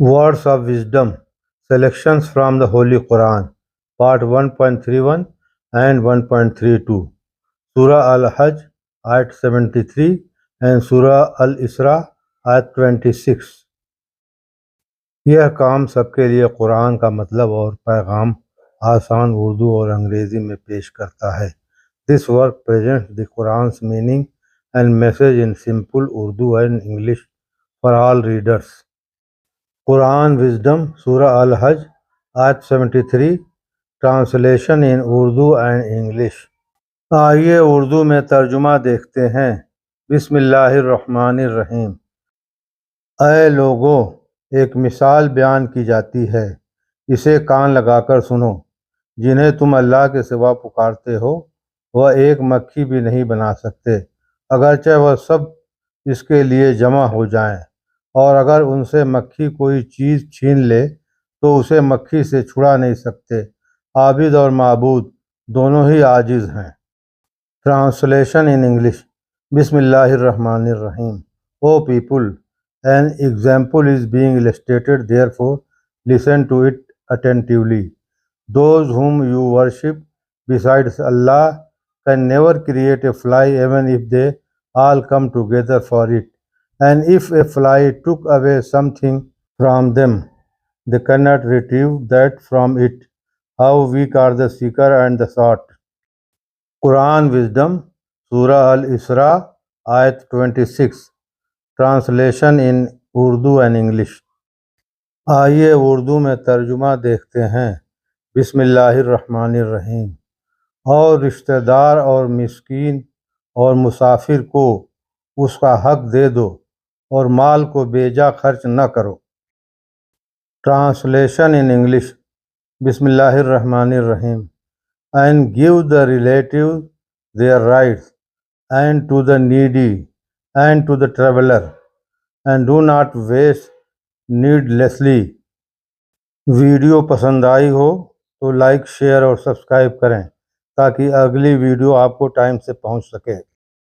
Words of Wisdom Selections from the Holy Quran Part 1.31 and 1.32 Surah Al-Hajj Ayat 73 and Surah Al-Isra Ayat 26 यह काम सबके लिए कुरान का मतलब और पैगाम आसान उर्दू और अंग्रेज़ी में पेश करता है। This work presents the Quran's meaning and message in simple Urdu and English for all readers. Quran Wisdom Surah Al-Hajj Ayat 73 Translation in Urdu and English आइए उर्दू में तर्जुमा देखते हैं। बिस्मिल्लाहिर्रहमानिर्रहीम। ऐ लोगो, एक मिसाल बयान की जाती है, इसे कान लगाकर सुनो। जिन्हें तुम अल्लाह के सिवा पुकारते हो वह एक मक्खी भी नहीं बना सकते, अगरचे वह सब इसके लिए जमा हो जाएं। और अगर उनसे मक्खी कोई चीज़ छीन ले तो उसे मक्खी से छुड़ा नहीं सकते। आबिद और माबूद दोनों ही आजिज़ हैं। ट्रांसलेशन इन इंग्लिश बिस्मिल्लाहिर्रहमानिर्रहीम। O people, an example is being illustrated, therefore listen to it attentively. Those whom you worship besides Allah can never create a fly even if they all come together for it. And if a fly took away something from them, they cannot retrieve that from it. How weak are the seeker and the sought. Quran Wisdom Surah Al-Isra Ayat 26 Translation in Urdu and English आइए उर्दू में तर्जुमा देखते हैं। बिस्मिल्लाहिर्रहमानिर्रहीम। और रिश्तेदार और मिस्कीन और मुसाफिर को उसका हक दे दो और माल को बेजा खर्च न करो। ट्रांसलेशन इन इंग्लिश बिस्मिल्लाहिर्रहमानिर्रहीम। And give the relative their rights and to the needy and to the traveller and do not waste needlessly. Video पसंद आई हो तो लाइक, शेयर और सब्सक्राइब करें ताकि अगली वीडियो आपको टाइम से पहुंच सके।